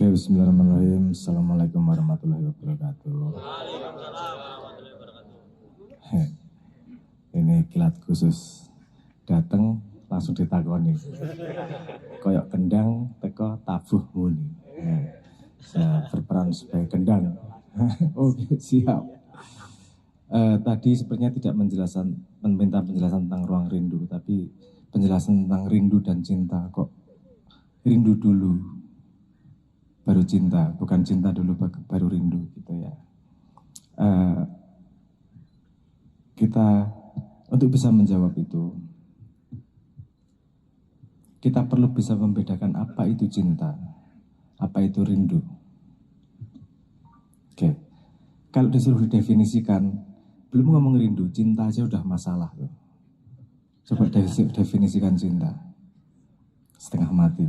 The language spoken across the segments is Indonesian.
Oke, bismillahirrahmanirrahim. Assalamualaikum warahmatullahi wabarakatuh. Ini kilat khusus. Dateng langsung ditakoni. Koyok kendang teko tabuh muni. Saya berperan sebagai kendang. Oke, siap. Tadi sepertinya tidak meminta penjelasan tentang ruang rindu, tapi penjelasan tentang rindu dan cinta. Kok rindu dulu baru cinta, bukan cinta dulu baru rindu gitu ya. Kita untuk bisa menjawab itu, kita perlu bisa membedakan apa itu cinta, apa itu rindu. Oke, kalau disuruh didefinisikan, belum ngomong rindu, cinta aja udah masalah tuh. Coba definisikan cinta, setengah mati.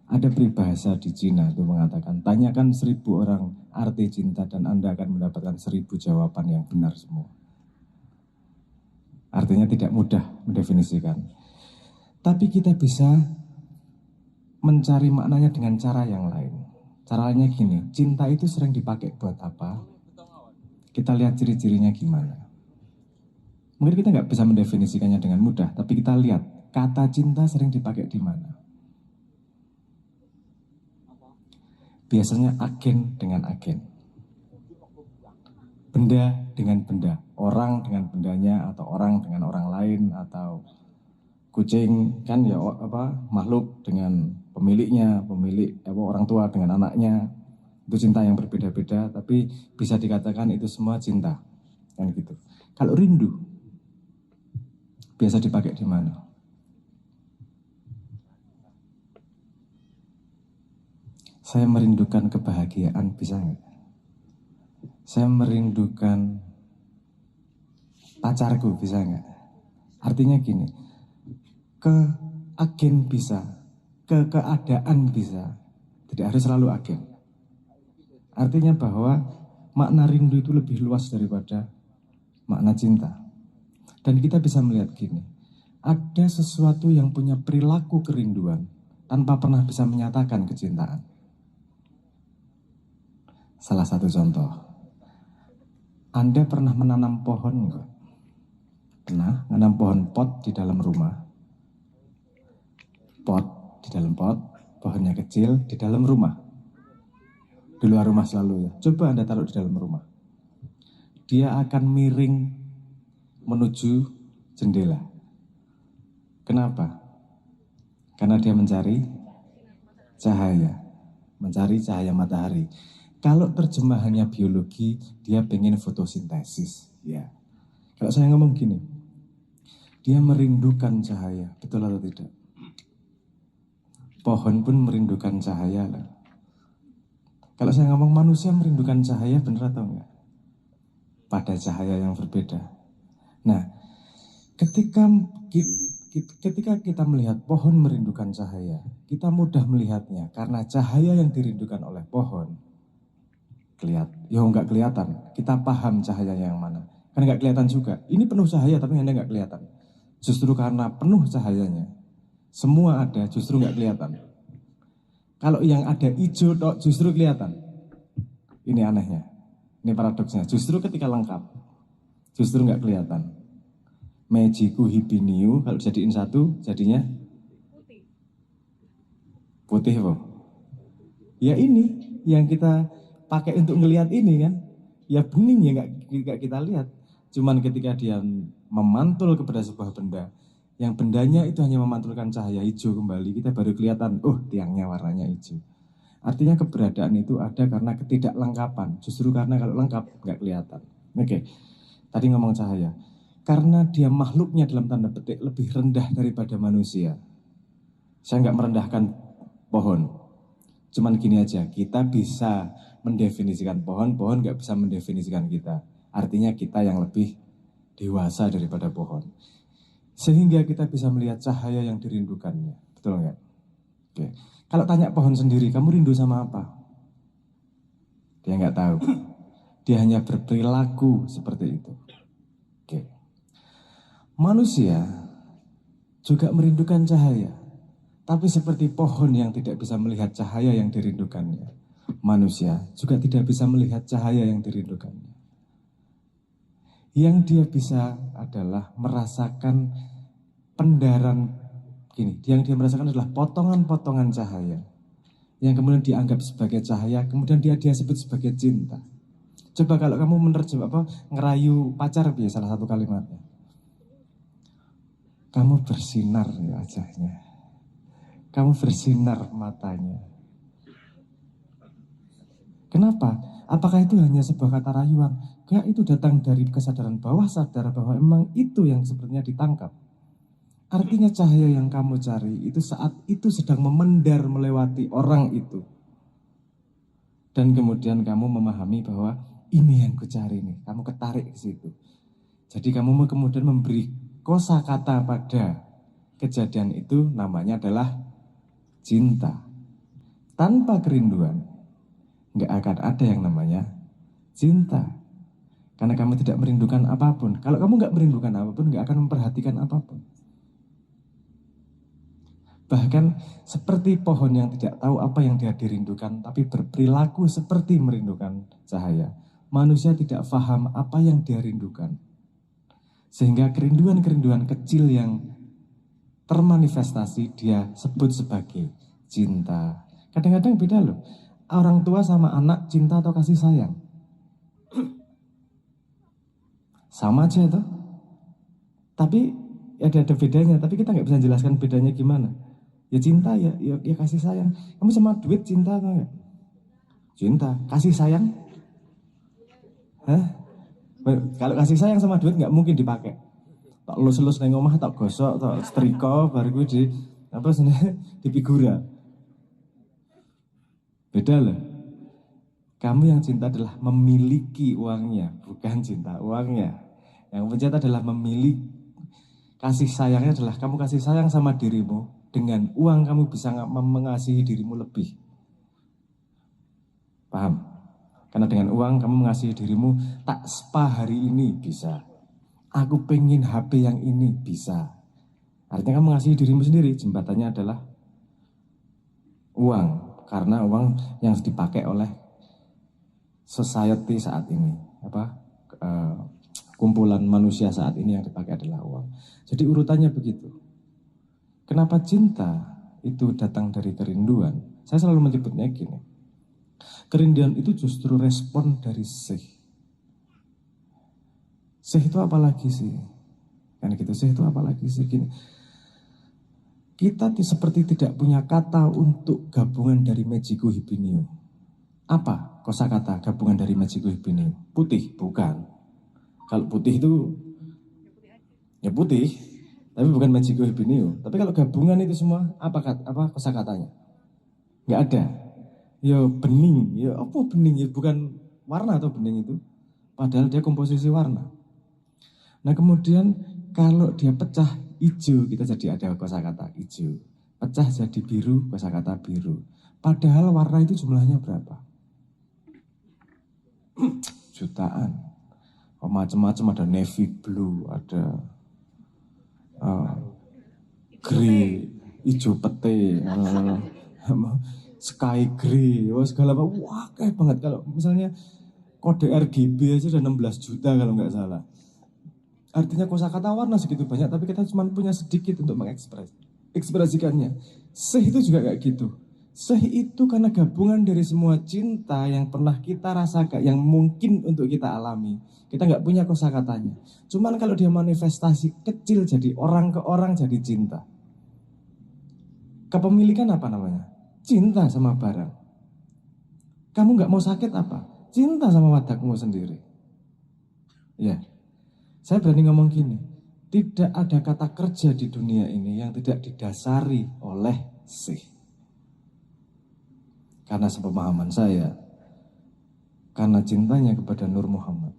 Ada peribahasa di Cina itu mengatakan, tanyakan 1000 orang arti cinta dan Anda akan mendapatkan 1000 jawaban yang benar semua. Artinya tidak mudah mendefinisikan. Tapi kita bisa mencari maknanya dengan cara yang lain. Caranya gini, cinta itu sering dipakai buat apa? Kita lihat ciri-cirinya gimana. Mungkin kita nggak bisa mendefinisikannya dengan mudah, tapi kita lihat kata cinta sering dipakai di mana. Biasanya agen dengan agen, benda dengan benda, orang dengan bendanya, atau orang dengan orang lain, atau kucing kan ya makhluk dengan pemiliknya, orang tua dengan anaknya. Itu cinta yang berbeda-beda, tapi bisa dikatakan itu semua cinta, kan gitu. Kalau rindu biasa dipakai di mana? Saya merindukan kebahagiaan, bisa nggak? Saya merindukan pacarku, bisa nggak? Artinya gini, ke agen bisa, ke keadaan bisa, tidak harus selalu agen. Artinya bahwa makna rindu itu lebih luas daripada makna cinta. Dan kita bisa melihat gini, ada sesuatu yang punya perilaku kerinduan tanpa pernah bisa menyatakan kecintaan. Salah satu contoh, Anda pernah menanam pohon enggak? Pernah menanam pohon pot di dalam rumah. Pot di dalam pot, pohonnya kecil di dalam rumah. Di luar rumah selalu ya. Coba Anda taruh di dalam rumah. Dia akan miring menuju jendela. Kenapa? Karena dia mencari cahaya matahari. Kalau terjemahannya biologi, dia pengen fotosintesis. Ya. Kalau saya ngomong gini, dia merindukan cahaya, betul atau tidak? Pohon pun merindukan cahaya lah. Kalau saya ngomong manusia merindukan cahaya, benar atau enggak? Pada cahaya yang berbeda. Nah, ketika kita melihat pohon merindukan cahaya, kita mudah melihatnya karena cahaya yang dirindukan oleh pohon nggak kelihatan. Kita paham cahayanya yang mana. Kan nggak kelihatan juga. Ini penuh cahaya tapi Anda nggak kelihatan. Justru karena penuh cahayanya, semua ada justru nggak kelihatan. Kalau yang ada hijau justru kelihatan. Ini anehnya. Ini paradoksnya. Justru ketika lengkap, justru nggak kelihatan. Mejiku hibiniu kalau dijadiin satu jadinya putih kok. Ya ini yang kita pakai untuk ngelihat ini kan, ya bening ya nggak kita lihat. Cuman ketika dia memantul kepada sebuah benda, yang bendanya itu hanya memantulkan cahaya hijau kembali, kita baru kelihatan, tiangnya warnanya hijau. Artinya keberadaan itu ada karena ketidaklengkapan. Justru karena kalau lengkap nggak kelihatan. Oke, tadi ngomong cahaya. Karena dia makhluknya dalam tanda petik lebih rendah daripada manusia. Saya nggak merendahkan pohon. Cuman gini aja, kita bisa mendefinisikan pohon nggak bisa mendefinisikan kita. Artinya kita yang lebih dewasa daripada pohon. Sehingga kita bisa melihat cahaya yang dirindukannya. Betul nggak? Oke. Kalau tanya pohon sendiri, kamu rindu sama apa? Dia nggak tahu. Dia hanya berperilaku seperti itu. Oke. Manusia juga merindukan cahaya. Tapi seperti pohon yang tidak bisa melihat cahaya yang dirindukannya. manusia juga tidak bisa melihat cahaya yang dirindukannya. Yang dia bisa adalah merasakan pendaran, gini, yang dia merasakan adalah potongan-potongan cahaya yang kemudian dianggap sebagai cahaya, kemudian dia sebut sebagai cinta. Coba kalau kamu ngerayu pacar, biasa salah satu kalimatnya, kamu bersinar ya wajahnya, kamu bersinar matanya. Kenapa? Apakah itu hanya sebuah kata rayuan? Enggak, itu datang dari kesadaran bawah sadar bahwa memang itu yang sebenarnya ditangkap. Artinya cahaya yang kamu cari itu saat itu sedang memendar melewati orang itu. Dan kemudian kamu memahami bahwa ini yang kucari nih, kamu ketarik ke situ. Jadi kamu kemudian memberi kosakata pada kejadian itu, namanya adalah cinta. Tanpa kerinduan, nggak akan ada yang namanya cinta. Karena kamu tidak merindukan apapun. Kalau kamu nggak merindukan apapun, nggak akan memperhatikan apapun. Bahkan seperti pohon yang tidak tahu apa yang dia dirindukan, tapi berperilaku seperti merindukan cahaya. Manusia tidak paham apa yang dia rindukan. Sehingga kerinduan-kerinduan kecil yang termanifestasi dia sebut sebagai cinta. Kadang-kadang beda loh. Orang tua sama anak cinta atau kasih sayang. Sama aja tuh. Tapi ada bedanya, tapi kita nggak bisa jelaskan bedanya gimana. Ya cinta ya kasih sayang. Kamu sama duit cinta atau enggak? Cinta. Kasih sayang? Hah? Kalau kasih sayang sama duit nggak mungkin dipakai. Tak lus-lus neng omah, tak gosok, tak setrika, baru gue di apa sebenarnya di figura. Beda loh. Kamu yang cinta adalah memiliki uangnya, bukan cinta uangnya. Yang mencinta adalah memiliki. Kasih sayangnya adalah kamu kasih sayang sama dirimu. Dengan uang kamu bisa mengasihi dirimu lebih. Paham? Karena dengan uang kamu mengasihi dirimu, tak spa hari ini bisa. Aku pengen HP yang ini bisa. Artinya kamu mengasihi dirimu sendiri. Jembatannya adalah uang. Karena uang yang dipakai oleh society saat ini. Kumpulan manusia saat ini yang dipakai adalah uang. Jadi urutannya begitu. Kenapa cinta itu datang dari kerinduan? Saya selalu menyebutnya gini. Kerinduan itu justru respon dari sih. Sih itu apa lagi sih? Kan gitu, sih itu apa lagi sih? Gini. Kita seperti tidak punya kata untuk gabungan dari Magico Hibinium. Apa kosakata gabungan dari Magico Hibinium? Putih, bukan. Kalau putih itu ya putih, tapi bukan Magico Hibinium. Tapi kalau gabungan itu semua apa kosakatanya? Nggak ada. Ya bening, ya apa bening? Ya bukan warna atau bening itu. Padahal dia komposisi warna. Nah kemudian kalau dia pecah hijau, kita jadi ada kosakata hijau. Pecah jadi biru, kosakata biru. Padahal warna itu jumlahnya berapa? Jutaan. Macam-macam, ada navy blue, ada grey, hijau pete, sky grey, segala macam. Wah kayak banget. Kalau misalnya kode RGB aja udah 16 juta kalau nggak salah. Artinya kosakata warna segitu banyak, tapi kita cuma punya sedikit untuk mengekspresikannya. Seh itu juga kayak gitu. Seh itu karena gabungan dari semua cinta yang pernah kita rasakan, yang mungkin untuk kita alami. Kita nggak punya kosakatanya. Cuman kalau dia manifestasi kecil jadi orang ke orang jadi cinta. Kepemilikan apa namanya? Cinta sama barang. Kamu nggak mau sakit apa? Cinta sama wadakmu sendiri. Ya. Saya berani ngomong gini, tidak ada kata kerja di dunia ini yang tidak didasari oleh sih. Karena sepemahaman saya, karena cintanya kepada Nur Muhammad,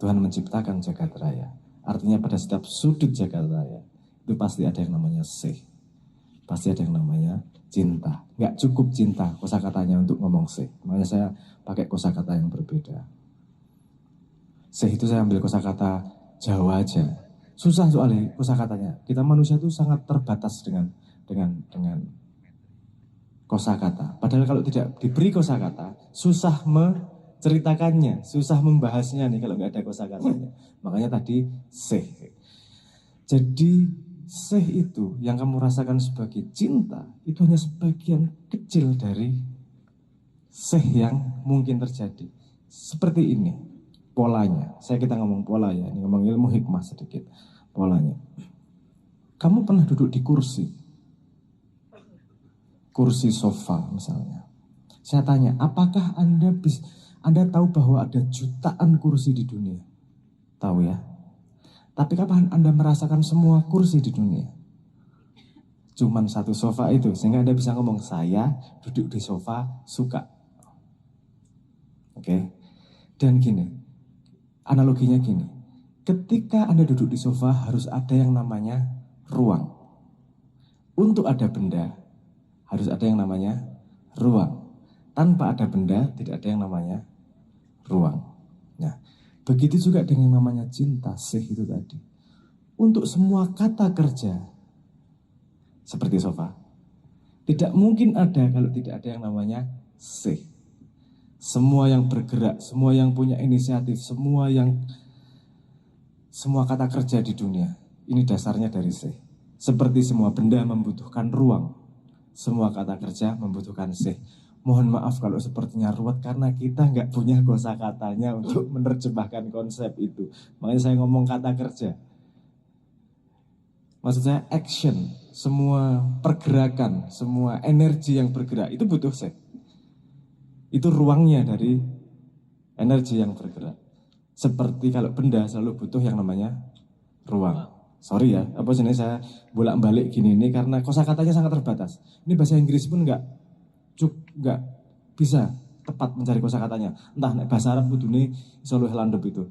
Tuhan menciptakan jagat raya. Artinya pada setiap sudut jagat raya, itu pasti ada yang namanya sih. Pasti ada yang namanya cinta. Nggak cukup cinta kosakatanya untuk ngomong sih. Makanya saya pakai kosakata yang berbeda. Sih itu saya ambil kosakata Jawa aja. Susah soalnya kosakatanya. Kita manusia itu sangat terbatas dengan kosakata. Padahal kalau tidak diberi kosakata, susah menceritakannya, susah membahasnya nih kalau nggak ada kosakatanya. Makanya tadi seh. Jadi seh itu yang kamu rasakan sebagai cinta, itu hanya sebagian kecil dari seh yang mungkin terjadi. Seperti ini polanya. Kita ngomong pola ya, ini ngomong ilmu hikmah sedikit. Polanya. Kamu pernah duduk di kursi sofa misalnya. Saya tanya, apakah Anda tahu bahwa ada jutaan kursi di dunia? Tahu ya? Tapi kapan Anda merasakan semua kursi di dunia? Cuman satu sofa itu, sehingga Anda bisa ngomong, saya duduk di sofa suka. Oke? Dan gini, analoginya gini, ketika Anda duduk di sofa harus ada yang namanya ruang. Untuk ada benda, harus ada yang namanya ruang. Tanpa ada benda, tidak ada yang namanya ruang. Nah, begitu juga dengan yang namanya cinta, seh itu tadi. Untuk semua kata kerja, seperti sofa, tidak mungkin ada kalau tidak ada yang namanya seh. Semua yang bergerak, semua yang punya inisiatif, semua kata kerja di dunia, ini dasarnya dari seh. Seperti semua benda membutuhkan ruang, semua kata kerja membutuhkan seh. Mohon maaf kalau sepertinya ruwet karena kita nggak punya kosakatanya untuk menerjemahkan konsep itu. Makanya saya ngomong kata kerja. Maksud saya action, semua pergerakan, semua energi yang bergerak itu butuh seh. Itu ruangnya dari energi yang bergerak. Seperti kalau benda selalu butuh yang namanya ruang. Sorry ya, apa jenis saya bolak-balik gini ini karena kosakatanya sangat terbatas. Ini bahasa Inggris pun nggak bisa tepat mencari kosakatanya. Entah bahasa Arab kudune iso luwih landhep itu.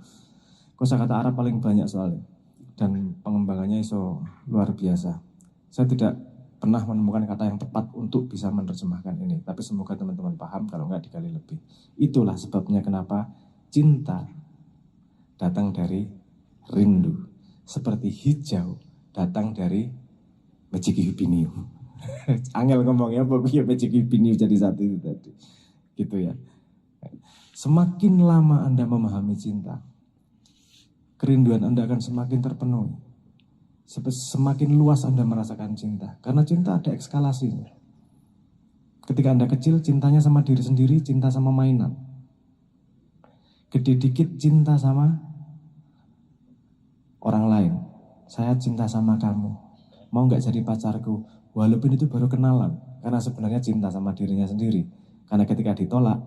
Kosakata Arab paling banyak soalnya dan pengembangannya iso luar biasa. Saya tidak pernah menemukan kata yang tepat untuk bisa menerjemahkan ini, tapi semoga teman-teman paham, kalau nggak dikali lebih. Itulah sebabnya kenapa cinta datang dari rindu, seperti hijau datang dari Magic Hibinium. Angel ngomongnya pokoknya Magic Hibinium jadi satu itu tadi. Gitu ya. Semakin lama Anda memahami cinta, kerinduan Anda akan semakin terpenuhi. Semakin luas Anda merasakan cinta. Karena cinta ada ekskalasinya. Ketika Anda kecil, cintanya sama diri sendiri, cinta sama mainan. Gede dikit, cinta sama orang lain. Saya cinta sama kamu. Mau gak jadi pacarku? Walaupun itu baru kenalan. Karena sebenarnya cinta sama dirinya sendiri. Karena ketika ditolak,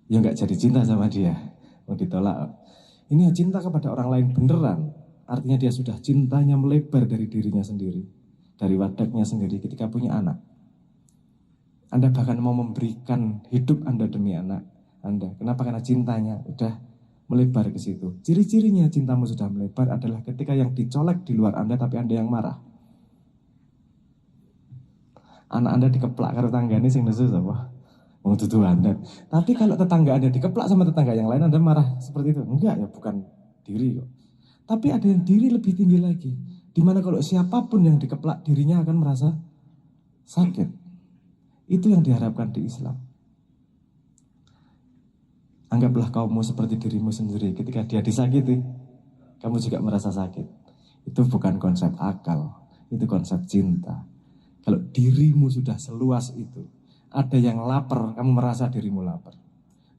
ya gak jadi cinta sama dia. Mau ditolak. Ini cinta kepada orang lain beneran. Artinya dia sudah cintanya melebar dari dirinya sendiri. Dari wadaknya sendiri ketika punya anak. Anda bahkan mau memberikan hidup Anda demi anak Anda. Kenapa? Karena cintanya udah melebar ke situ. Ciri-cirinya cintamu sudah melebar adalah ketika yang dicolek di luar Anda tapi Anda yang marah. Anak Anda dikeplak karo tanggane sing nesu sapa? Wong dudu Anda. Tapi kalau tetangga Anda dikeplak sama tetangga yang lain Anda marah seperti itu? Enggak ya, bukan diri kok. Tapi ada yang diri lebih tinggi lagi. Dimana kalau siapapun yang dikeplak dirinya akan merasa sakit. Itu yang diharapkan di Islam. Anggaplah kaummu seperti dirimu sendiri. Ketika dia disakiti, kamu juga merasa sakit. Itu bukan konsep akal, itu konsep cinta. Kalau dirimu sudah seluas itu, ada yang lapar, kamu merasa dirimu lapar.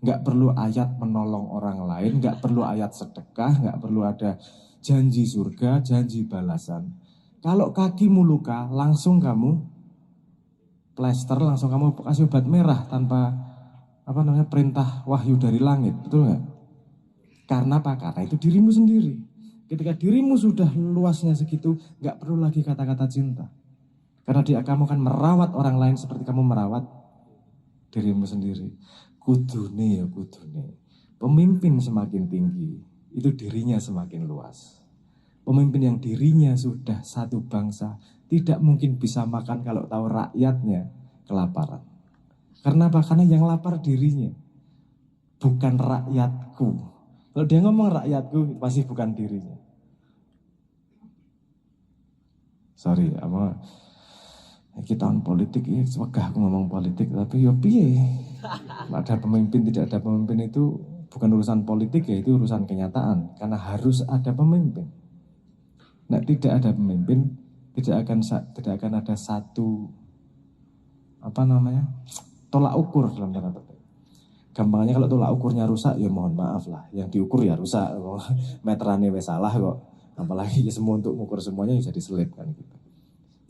Nggak perlu ayat menolong orang lain, nggak perlu ayat sedekah, nggak perlu ada janji surga, janji balasan. Kalau kakimu luka, langsung kamu plester, langsung kamu kasih obat merah tanpa perintah wahyu dari langit, betul nggak? Karena apa? Karena itu dirimu sendiri. Ketika dirimu sudah luasnya segitu, nggak perlu lagi kata-kata cinta. Karena kamu akan merawat orang lain seperti kamu merawat dirimu sendiri. Kudune. Pemimpin semakin tinggi, itu dirinya semakin luas. Pemimpin yang dirinya sudah satu bangsa, tidak mungkin bisa makan kalau tahu rakyatnya kelaparan. Karena apa? Karena yang lapar dirinya, bukan rakyatku. Kalau dia ngomong rakyatku, pasti bukan dirinya. Sorry, Iki tahun politik ini wegah aku ngomong politik, tapi yo piye? Ada pemimpin tidak ada pemimpin itu bukan urusan politik ya, itu urusan kenyataan. Karena harus ada pemimpin. Nah, tidak ada pemimpin, tidak akan ada satu tolak ukur dalam tanda petik. Gampangnya kalau tolak ukurnya rusak ya mohon maaf lah, yang diukur ya rusak. Meterannya wes salah kok. Apalagi ya semua untuk mengukur semuanya jadi selip kan gitu.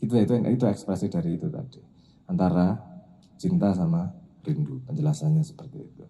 Itu ekspresi dari itu tadi. Antara cinta sama rindu, penjelasannya seperti itu.